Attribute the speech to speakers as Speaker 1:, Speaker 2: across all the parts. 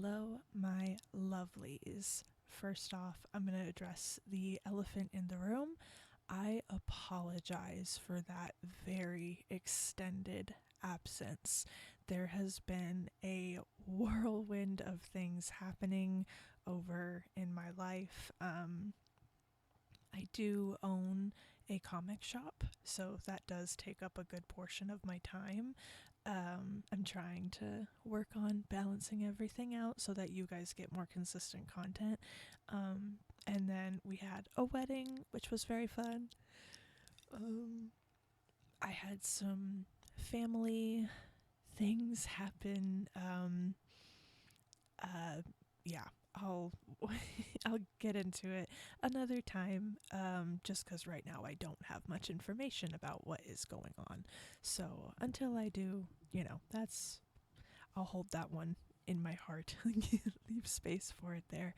Speaker 1: Hello, my lovelies. First off, I'm going to address the elephant in the room. I apologize for that very extended absence. There has been a whirlwind of things happening over in my life. I do own a comic shop, so that does take up a good portion of my time. I'm trying to work on balancing everything out so that you guys get more consistent content. And then we had a wedding, which was very fun. I had some family things happen. Yeah, I'll I'll get into it another time. Just because right now I don't have much information about what is going on. So until I do, that's I'll hold that one in my heart. Leave space for it there.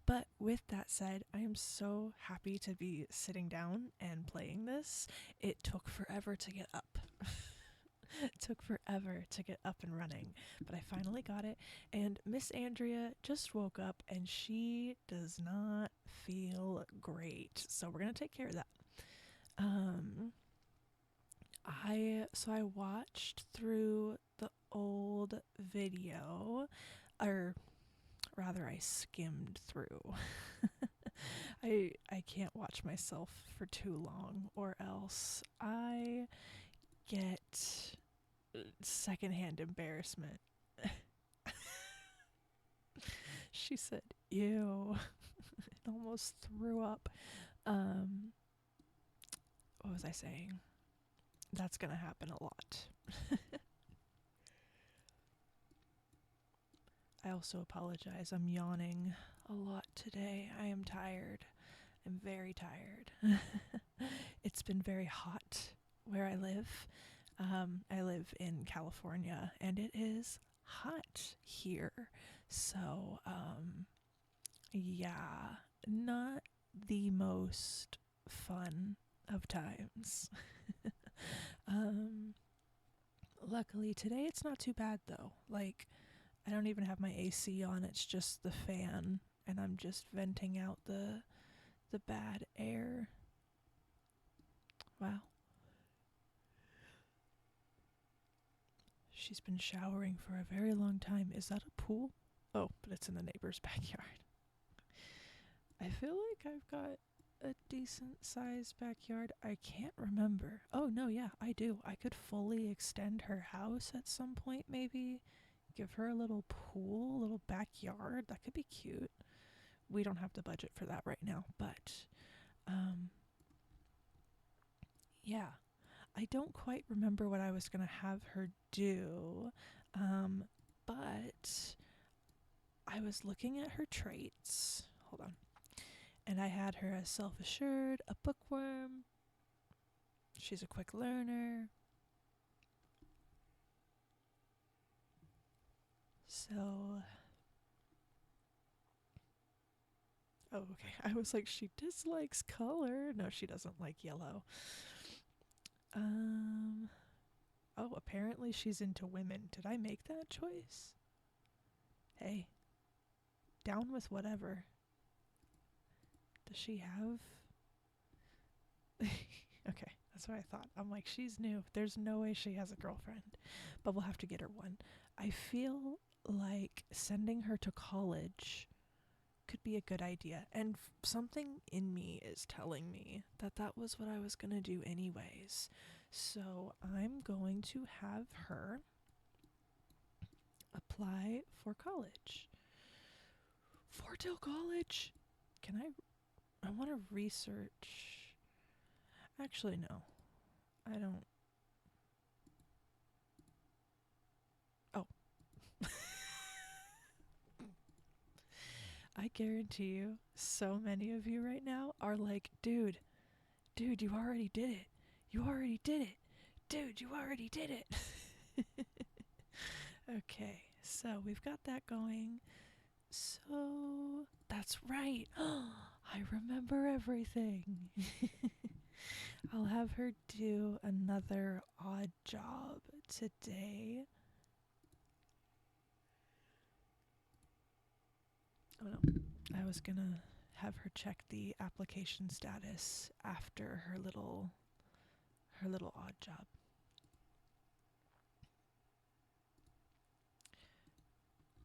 Speaker 1: But with that said, I am so happy to be sitting down and playing this. It took forever to get up. It took forever to get up and running, but I finally got it. And Miss Andrea just woke up and she does not feel great. So we're going to take care of that. Um I watched through the old video, or rather I skimmed through. I can't watch myself for too long or else I get secondhand embarrassment. She said, ew. It almost threw up. Um, what was I saying? That's gonna happen a lot. I also apologize. I'm yawning a lot today. I am tired. I'm very tired. It's been very hot where I live. I live in California and it is hot here. So, yeah, not the most fun of times. um, Luckily today it's not too bad though. Like, I don't even have my AC on, it's just the fan, and I'm just venting out the bad air. Wow. She's been showering for a very long time. Is that a pool? Oh, but it's in the neighbor's backyard. I feel like I've got a decent sized backyard. I can't remember. Oh, no, yeah, I do. I could fully extend her house at some point, maybe. Give her a little pool, a little backyard. That could be cute. We don't have the budget for that right now, but um yeah. I don't quite remember what I was going to have her do. But I was looking at her traits. Hold on. And I had her as self-assured, a bookworm. She's a quick learner. So, oh, okay. I was like, she dislikes color. No, she doesn't like yellow. Um, oh, apparently she's into women. Did I make that choice? Hey, down with whatever. Does she have? Okay, that's what I thought. I'm like, she's new. There's no way she has a girlfriend, but we'll have to get her one. I feel like sending her to college could be a good idea, and something in me is telling me that that was what I was going to do anyways. So I'm going to have her apply for college. Fortil College! Can I want to research. Actually, no. I don't. Oh. I guarantee you, so many of you right now are like, dude, you already did it. You already did it. Dude, you already did it. Okay, so we've got that going. So, that's right. I remember everything. I'll have her do another odd job today. Oh no. I was gonna have her check the application status after her little odd job.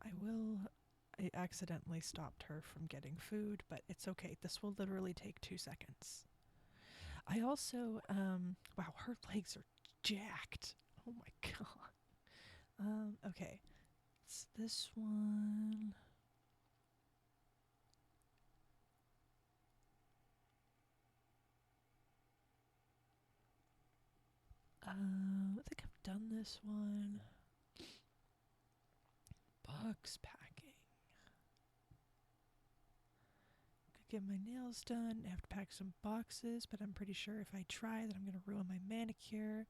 Speaker 1: I will. I accidentally stopped her from getting food, but it's okay. This will literally take 2 seconds. I also, wow, her legs are jacked. Oh my god. Okay. It's this one. I think I've done this one. Box packing. Could get my nails done. I have to pack some boxes, but I'm pretty sure if I try that I'm going to ruin my manicure.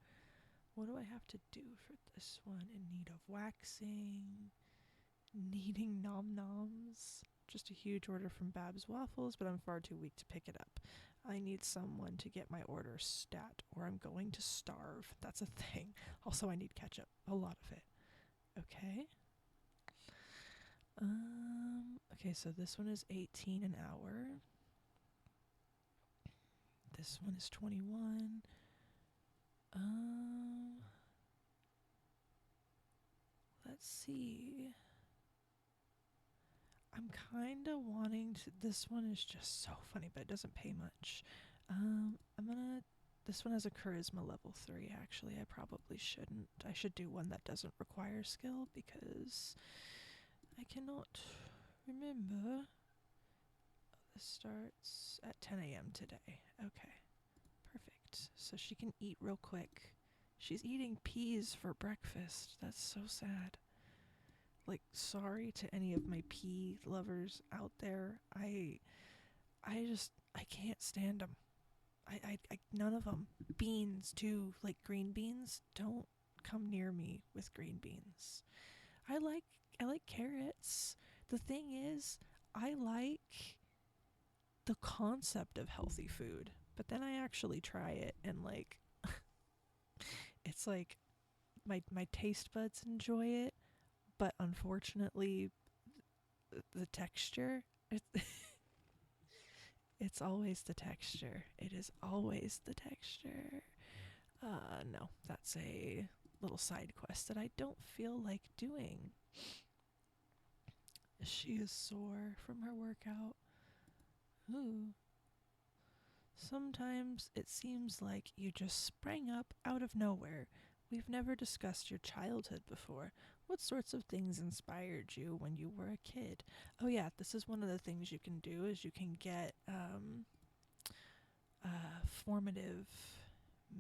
Speaker 1: What do I have to do for this one? In need of waxing. Needing nom noms. Just a huge order from Bab's Waffles, but I'm far too weak to pick it up. I need someone to get my order stat, or I'm going to starve. That's a thing. Also, I need ketchup. A lot of it. Okay. Okay, so this one is 18 an hour. This one is 21. Um, let's see. I'm kind of wanting to. This one is just so funny, but it doesn't pay much. I'm gonna. This one has a charisma level 3, actually. I probably shouldn't. I should do one that doesn't require skill because I cannot remember. This starts at 10 a.m. today. Okay, perfect. So she can eat real quick. She's eating peas for breakfast. That's so sad. Like, sorry to any of my pea lovers out there. I can't stand them. None of them. Beans too, like green beans. Don't come near me with green beans. I like I like carrots. The thing is, I like the concept of healthy food, but then I actually try it and like it's like my taste buds enjoy it, but unfortunately the texture it's always the texture. It is always the texture. No, that's a little side quest that I don't feel like doing. She is sore from her workout. Ooh. Sometimes it seems like you just sprang up out of nowhere. We've never discussed your childhood before. What sorts of things inspired you when you were a kid? Oh yeah, this is one of the things you can do is you can get formative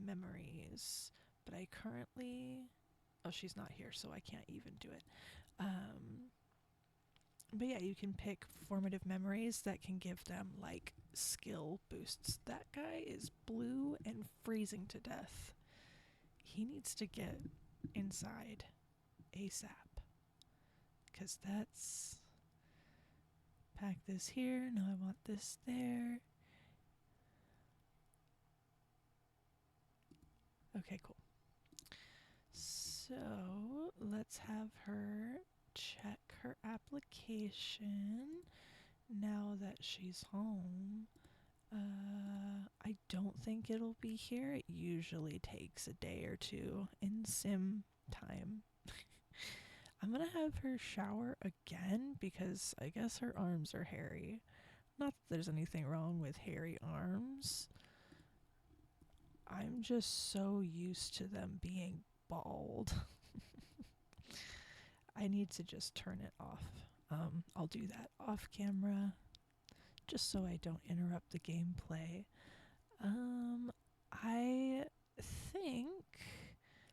Speaker 1: memories. But I currently, oh, she's not here, so I can't even do it. Um, but yeah, you can pick formative memories that can give them like skill boosts. That guy is blue and freezing to death. He needs to get inside ASAP. Because that's. Pack this here. No, I want this there. Okay, cool. So let's have her check her application now that she's home. I don't think it'll be here. It usually takes a day or two in sim time. I'm gonna have her shower again because I guess her arms are hairy. Not that there's anything wrong with hairy arms. I'm just so used to them being bald. I need to just turn it off. I'll do that off camera just so I don't interrupt the gameplay. I think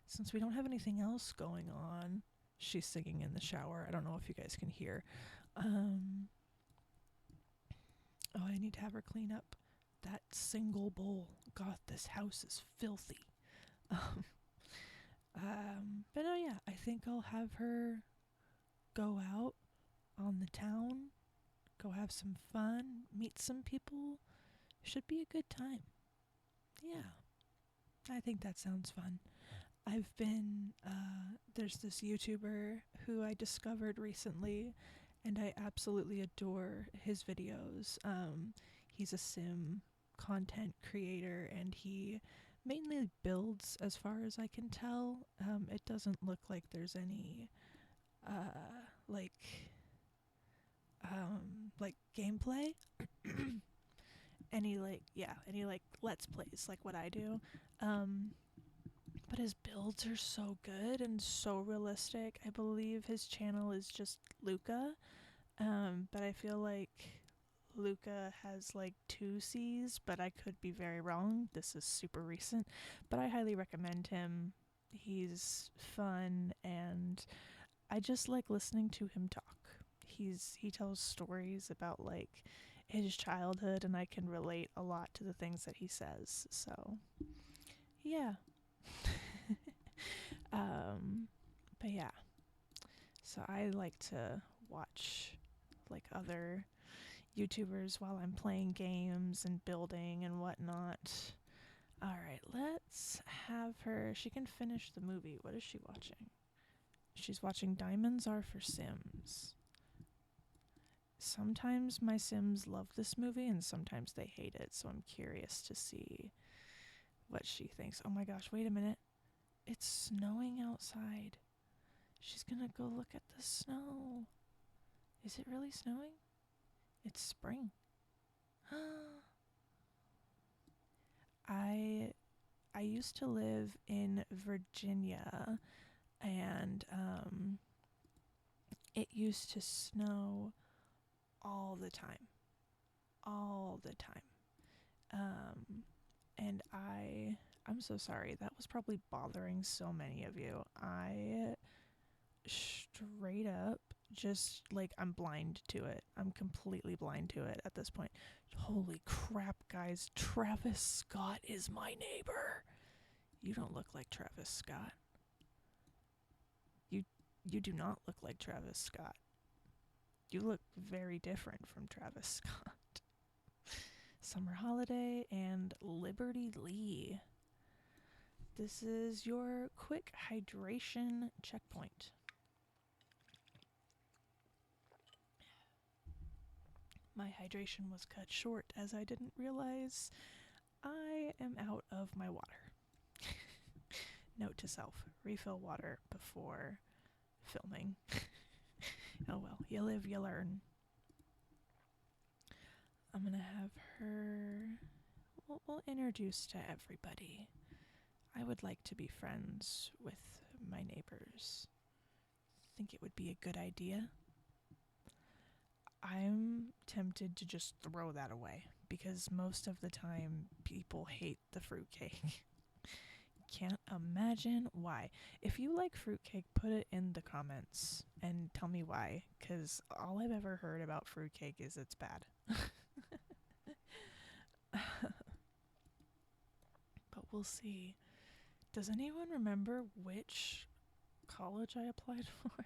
Speaker 1: since we don't have anything else going on, she's singing in the shower. I don't know if you guys can hear. Oh, I need to have her clean up that single bowl. God, this house is filthy. But oh yeah, I think I'll have her go out on the town, go have some fun, meet some people. Should be a good time. Yeah, I think that sounds fun. I've been, there's this YouTuber who I discovered recently, and I absolutely adore his videos. He's a sim content creator, and he mainly builds, as far as I can tell. It doesn't look like there's any like like gameplay. Any like yeah, any like let's plays like what I do. Um, but his builds are so good and so realistic. I believe his channel is just Luca. But I feel like Luca has like two C's, but I could be very wrong. This is super recent, but I highly recommend him. He's fun, and I just like listening to him talk. He tells stories about like his childhood, and I can relate a lot to the things that he says. So yeah. um, but yeah. So I like to watch like other YouTubers while I'm playing games and building and whatnot. Alright, let's have her. She can finish the movie. What is she watching? She's watching Diamonds Are for Sims. Sometimes my Sims love this movie and sometimes they hate it, so I'm curious to see what she thinks. Oh my gosh, wait a minute. It's snowing outside. She's gonna go look at the snow. Is it really snowing? It's spring. I I used to live in Virginia, and it used to snow all the time, all the time. Um, and I'm so sorry. That was probably bothering so many of you. I straight up just like I'm blind to it. I'm completely blind to it at this point. Holy crap, guys. Travis Scott is my neighbor. You don't look like Travis Scott. You you do not look like Travis Scott. You look very different from Travis Scott. Summer Holiday and Liberty Lee. This is your quick hydration checkpoint. My hydration was cut short as I didn't realize I am out of my water. Note to self, refill water before filming. Oh well, you live, you learn. I'm gonna have her. We'll introduce to everybody. I would like to be friends with my neighbors. Think it would be a good idea? I'm tempted to just throw that away because most of the time people hate the fruitcake. Can't imagine why. If you like fruitcake, put it in the comments and tell me why, because all I've ever heard about fruitcake is it's bad. But we'll see. Does anyone remember which college I applied for?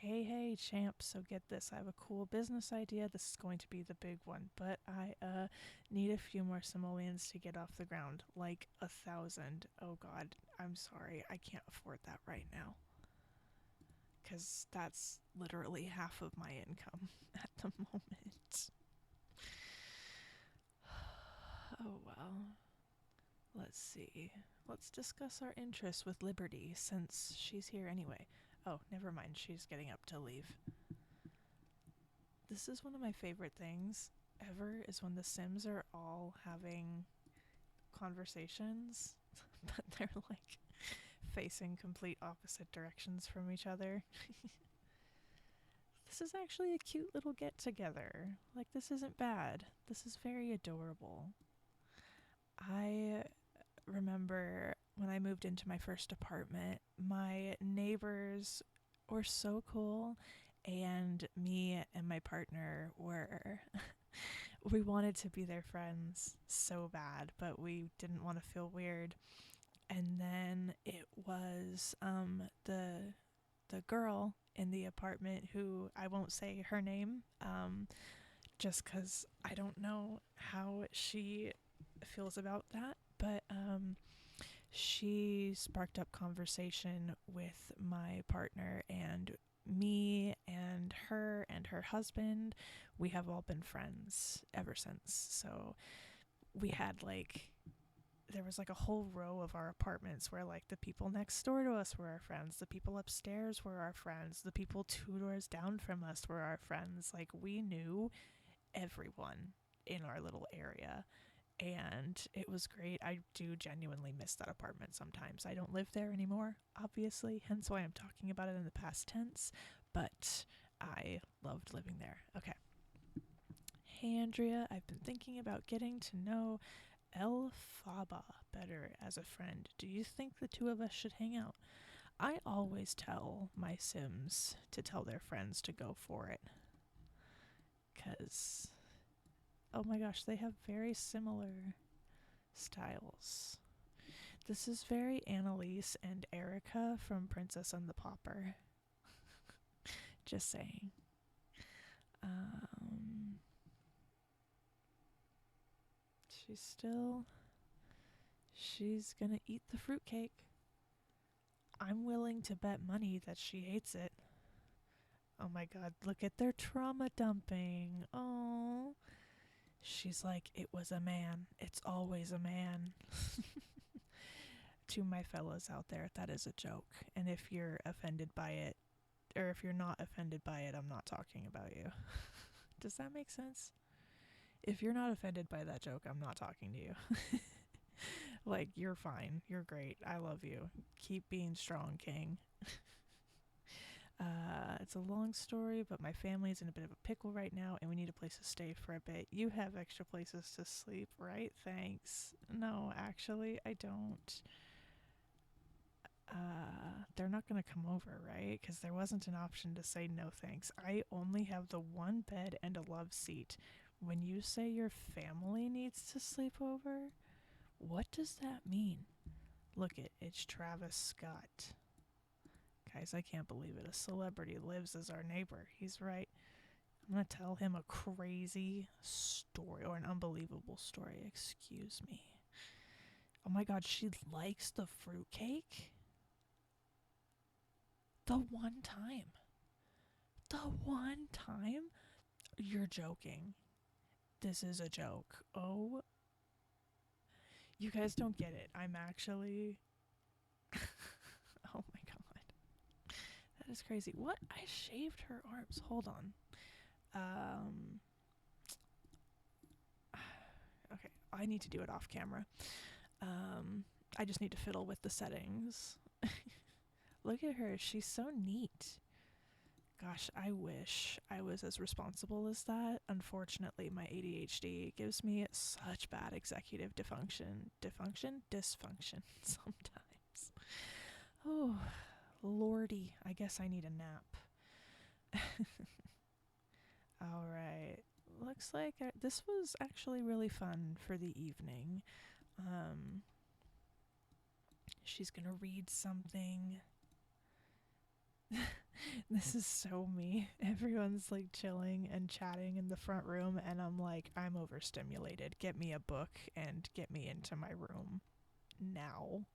Speaker 1: Hey, champ, so get this. I have a cool business idea. This is going to be the big one, but I need a few more simoleons to get off the ground. Like 1,000. Oh god, I'm sorry. I can't afford that right now. Because that's literally half of my income at the moment. Oh well. Let's see. Let's discuss our interests with Liberty since she's here anyway. Oh, never mind. She's getting up to leave. This is one of my favorite things ever is when the Sims are all having conversations, but they're like facing complete opposite directions from each other. This is actually a cute little get together. Like, this isn't bad. This is very adorable. I remember when I moved into my first apartment, my neighbors were so cool, and me and my partner were we wanted to be their friends so bad, but we didn't want to feel weird. And then it was the girl in the apartment who I won't say her name, just because I don't know how she feels about that. But She sparked up conversation with my partner, and me and her husband, we have all been friends ever since. So we had like there was like a whole row of our apartments where like the people next door to us were our friends, the people upstairs were our friends, the people two doors down from us were our friends. Like we knew everyone in our little area, and it was great. I do genuinely miss that apartment sometimes. I don't live there anymore, obviously, hence why I'm talking about it in the past tense, but I loved living there. Okay. Hey Andrea, I've been thinking about getting to know El Faba better as a friend. Do you think the two of us should hang out? I always tell my Sims to tell their friends to go for it. Because, oh my gosh, they have very similar styles. This is very Annalise and Erica from Princess and the Pauper. Just saying. She's still. She's gonna eat the fruitcake. I'm willing to bet money that she hates it. Oh my god, look at their trauma dumping. Oh. She's like, it was a man. It's always a man. To my fellas out there, that is a joke. And if you're offended by it, or if you're not offended by it, I'm not talking about you. Does that make sense? If you're not offended by that joke, I'm not talking to you. Like, you're fine. You're great. I love you. Keep being strong, King. It's a long story, but my family's in a bit of a pickle right now, and we need a place to stay for a bit. You have extra places to sleep, right? Thanks. No, actually, I don't. They're not going to come over, right? Because there wasn't an option to say no thanks. I only have the one bed and a love seat. When you say your family needs to sleep over, what does that mean? Look it's Travis Scott. Guys, I can't believe it. A celebrity lives as our neighbor. He's right. I'm going to tell him a crazy story, or an unbelievable story. Excuse me. Oh my god, she likes the fruitcake? The one time. The one time? You're joking. This is a joke. Oh. You guys don't get it. I'm actually. Oh my god. That is crazy. What? I shaved her arms. Hold on. Okay, I need to do it off camera. I just need to fiddle with the settings. Look at her. She's so neat. Gosh, I wish I was as responsible as that. Unfortunately, my ADHD gives me such bad executive dysfunction sometimes. Oh, lordy. I guess I need a nap. All right. Looks like this was actually really fun for the evening. She's gonna read something. This is so me. Everyone's like chilling and chatting in the front room, and I'm like, I'm overstimulated. Get me a book and get me into my room now,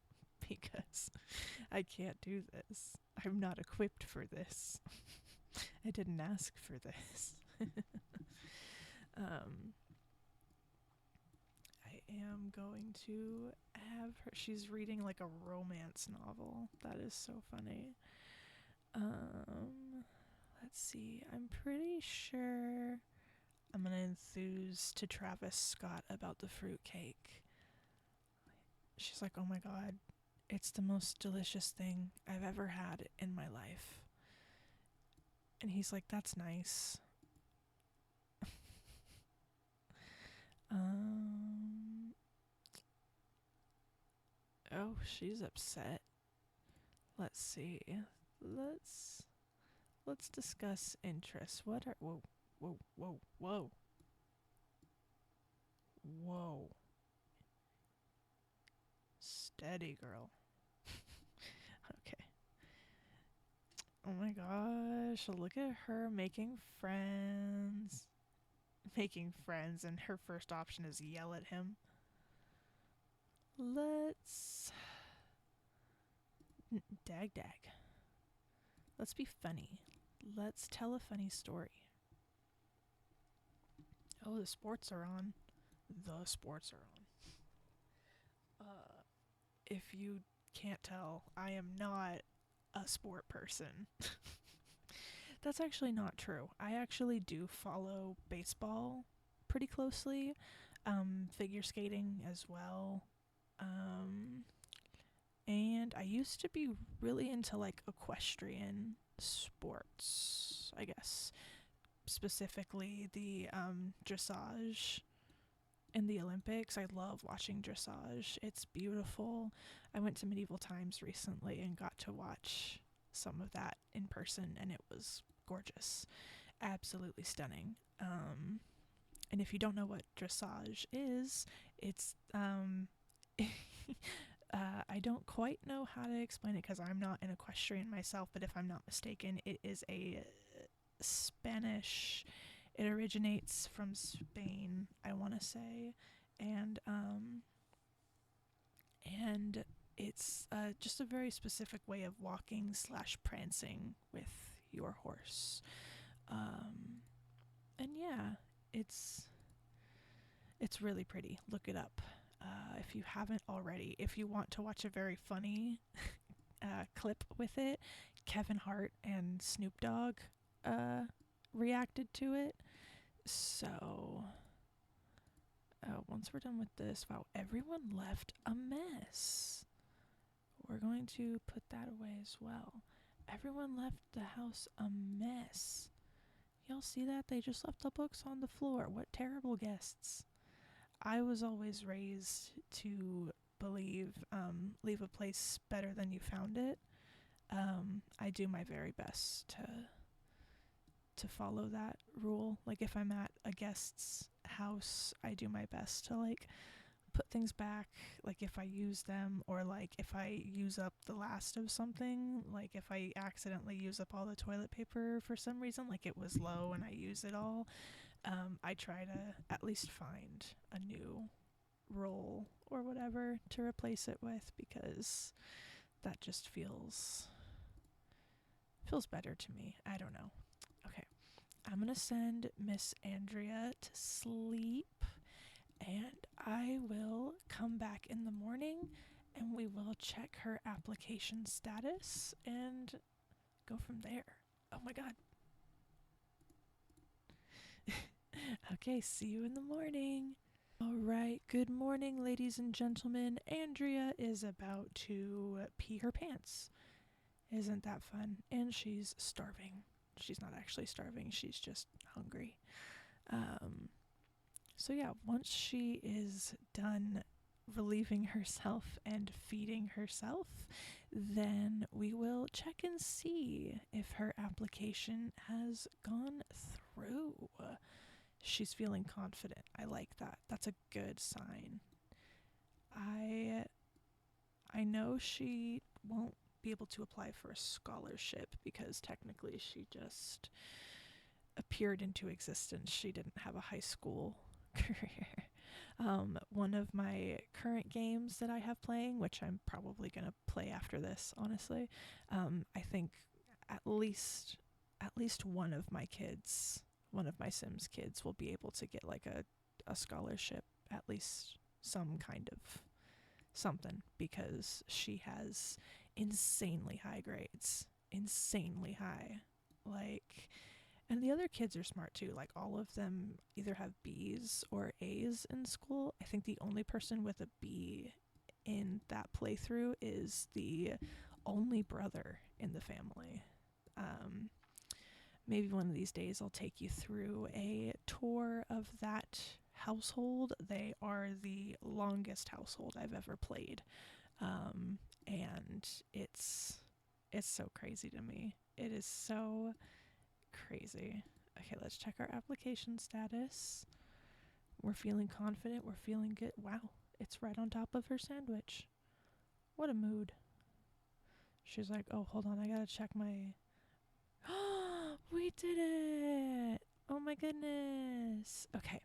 Speaker 1: because I can't do this. I'm not equipped for this. I didn't ask for this. I am going to have her. She's reading like a romance novel. That is so funny. Let's see. I'm pretty sure I'm gonna enthuse to Travis Scott about the fruitcake. She's like, oh my god, it's the most delicious thing I've ever had in my life. And he's like, that's nice. Oh, she's upset. Let's see. Let's discuss interests. What are whoa. Steady, girl. Okay. Oh my gosh, look at her making friends. Making friends, and her first option is yell at him. Let's Dag dag. Let's be funny. Let's tell a funny story. Oh, the sports are on. The sports are on. If you can't tell, I am not a sport person. That's actually not true. I actually do follow baseball pretty closely, figure skating as well. Um, and I used to be really into like equestrian sports, I guess. Specifically the dressage in the Olympics. I love watching dressage. It's beautiful. I went to Medieval Times recently and got to watch some of that in person, and it was gorgeous. Absolutely stunning. And if you don't know what dressage is, it's I don't quite know how to explain it because I'm not an equestrian myself, but if I'm not mistaken, it is a Spanish. It originates from Spain, I want to say, and and it's just a very specific way of walking slash prancing with your horse. And yeah, it's it's really pretty. Look it up if you haven't already. If you want to watch a very funny clip with it, Kevin Hart and Snoop Dogg reacted to it. So once we're done with this, wow, everyone left a mess. We're going to put that away as well. Everyone left the house a mess. Y'all see that? They just left the books on the floor. What terrible guests. I was always raised to believe leave a place better than you found it. I do my very best to follow that rule. Like if I'm at a guest's house, I do my best to like put things back, like if I use them, or like if I use up the last of something, like if I accidentally use up all the toilet paper for some reason, like it was low and I use it all, I try to at least find a new roll or whatever to replace it with, because that just feels better to me. I don't know. Okay, I'm gonna send Miss Andrea to sleep, and I will come back in the morning and we will check her application status and go from there. Oh my god. Okay, see you in the morning. Alright, good morning, ladies and gentlemen. Andrea is about to pee her pants. Isn't that fun? And she's starving. She's not actually starving, she's just hungry. So yeah, once she is done relieving herself and feeding herself, then we will check and see if her application has gone through. She's feeling confident. I like that. That's a good sign. I know she won't be able to apply for a scholarship because technically she just appeared into existence. She didn't have a high school career. One of my current games that I have playing, which I'm probably gonna play after this, honestly, I think at least one of my kids, one of my Sims kids, will be able to get like a scholarship, at least some kind of something, because she has insanely high grades, insanely high, like. And the other kids are smart too. Like all of them either have B's or A's in school. I think the only person with a B in that playthrough is the only brother in the family. Maybe one of these days I'll take you through a tour of that household. They are the longest household I've ever played. And it's so crazy to me. It is so crazy. Okay, let's check our application status. We're feeling confident. We're feeling good. Wow, it's right on top of her sandwich. What a mood. She's like, oh, hold on, I gotta check my... We did it! Oh my goodness. Okay,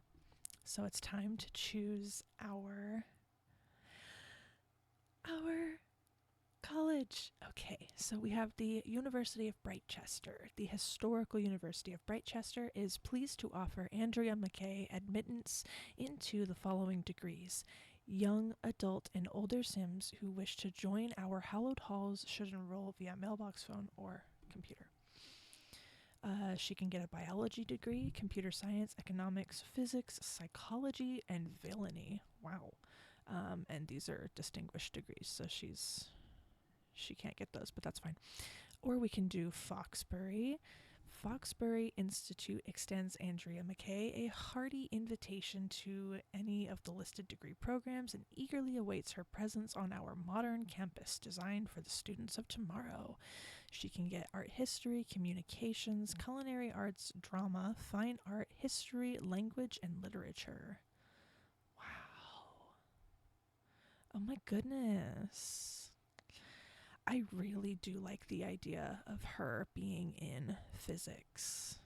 Speaker 1: so it's time to choose our college. Okay, so we have the University of Brightchester. The Historical University of Brightchester is pleased to offer Andrea McKay admittance into the following degrees. Young, adult, and older Sims who wish to join our hallowed halls should enroll via mailbox, phone, or computer. She can get a biology degree, computer science, economics, physics, psychology, and villainy. Wow. And these are distinguished degrees, so she can't get those, but that's fine. Or we can do Foxbury. Foxbury Institute extends Andrea McKay a hearty invitation to any of the listed degree programs and eagerly awaits her presence on our modern campus designed for the students of tomorrow. She can get art history, communications, culinary arts, drama, fine art, history, language, and literature. Wow. Oh my goodness. I really do like the idea of her being in physics.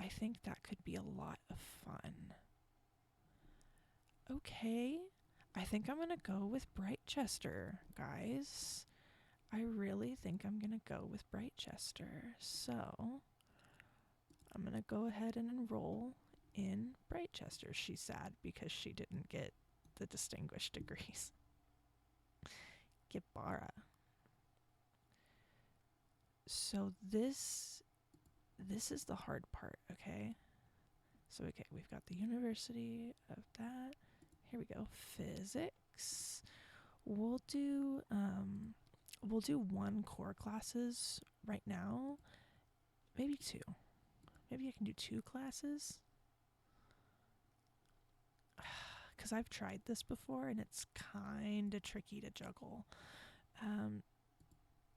Speaker 1: I think that could be a lot of fun. Okay, I think I'm gonna go with Brightchester, guys. I really think I'm gonna go with Brightchester. So, I'm gonna go ahead and enroll in Brightchester. She's sad because she didn't get the distinguished degrees. Gibara. So this is the hard part, okay? So okay, we've got the University of that. Here we go. Physics. We'll do one core classes right now. Maybe two. Maybe I can do two classes. Cuz I've tried this before and it's kind of tricky to juggle.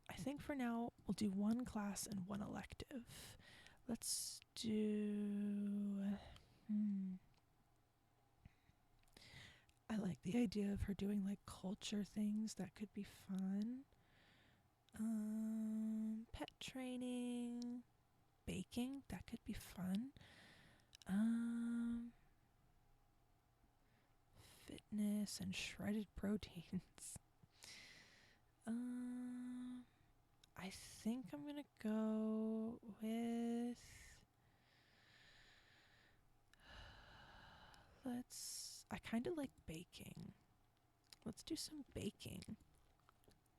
Speaker 1: I think for now we'll do one class and one elective. Let's do. I like the idea of her doing like culture things. That could be fun. Pet training, baking. That could be fun. Fitness and shredded proteins. I think I'm gonna go with. I kind of like baking. Let's do some baking.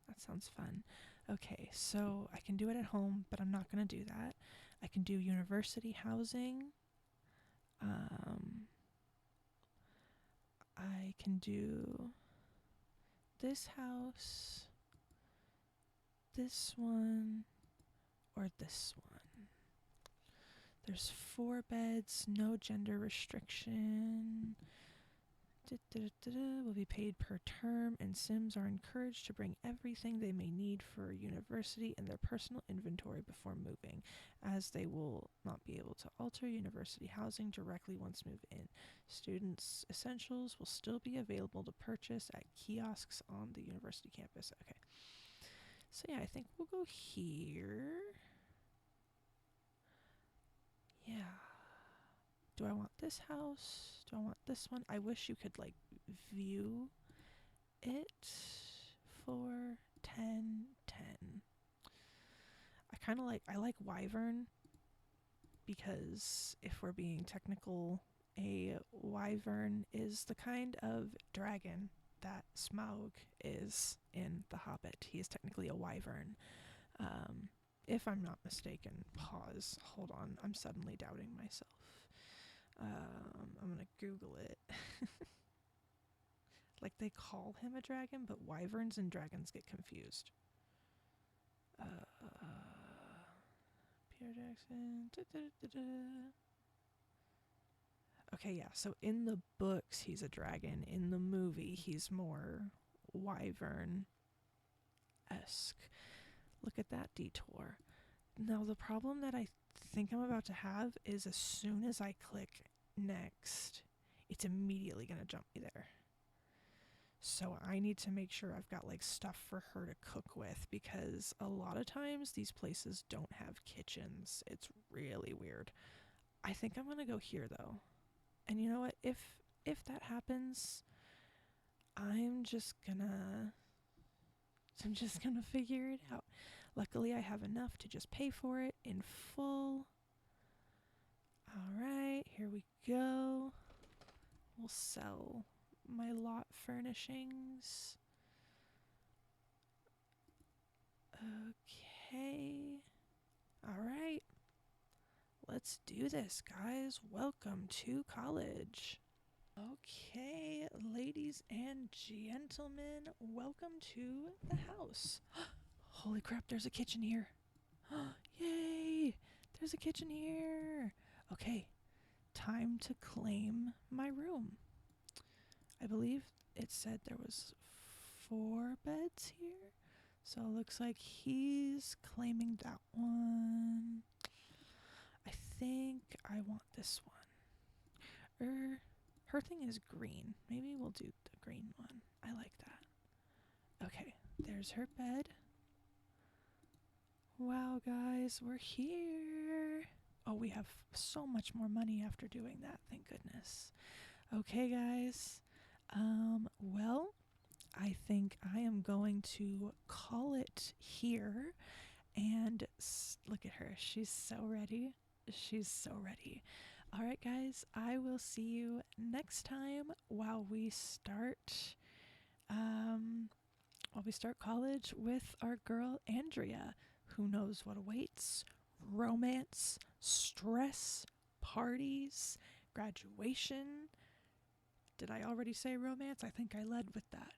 Speaker 1: That sounds fun. Okay, so I can do it at home, but I'm not going to do that. I can do university housing. I can do this house, this one, or this one. There's 4 beds, no gender restriction. Will be paid per term, and Sims are encouraged to bring everything they may need for university and their personal inventory before moving, as they will not be able to alter university housing directly once moved in. Students' essentials will still be available to purchase at kiosks on the university campus. Okay. So yeah, I think we'll go here. Yeah. Do I want this house? Do I want this one? I wish you could like view it for 10, 10. I like Wyvern because if we're being technical, a Wyvern is the kind of dragon that Smaug is in The Hobbit. He is technically a Wyvern. If I'm not mistaken. Pause. Hold on. I'm suddenly doubting myself. I'm gonna Google it. Like they call him a dragon, but wyverns and dragons get confused. Peter Jackson. Okay, yeah. So in the books, he's a dragon. In the movie, he's more wyvern-esque. Look at that detour. Now, the problem that I think I'm about to have is as soon as I click next, it's immediately going to jump me there. So I need to make sure I've got like stuff for her to cook with, because a lot of times these places don't have kitchens. It's really weird. I think I'm going to go here though. And you know what? If that happens, I'm just gonna So I'm just gonna figure it out. Luckily, I have enough to just pay for it in full. All right, here we go. We'll sell my lot furnishings. Okay. All right. Let's do this, guys. Welcome to college. Okay, ladies and gentlemen, welcome to the house. Holy crap, there's a kitchen here. Yay! There's a kitchen here. Okay, time to claim my room. I believe it said there was 4 beds here. So it looks like he's claiming that one. I think I want this one. Her thing is green. Maybe we'll do the green one. I like that. Okay, there's her bed. Wow, guys, we're here. Oh, we have so much more money after doing that. Thank goodness. Okay, guys. Well, I think I am going to call it here. And look at her. She's so ready. She's so ready. All right, guys. I will see you next time while we start college with our girl Andrea. Who knows what awaits? Romance, stress, parties, graduation. Did I already say romance? I think I led with that.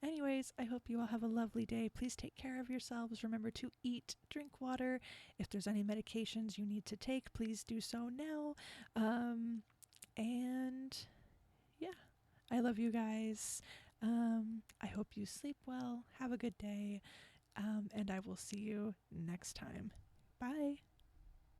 Speaker 1: Anyways, I hope you all have a lovely day. Please take care of yourselves. Remember to eat, drink water. If there's any medications you need to take, please do so now. And yeah, I love you guys. I hope you sleep well. Have a good day. And I will see you next time. Bye.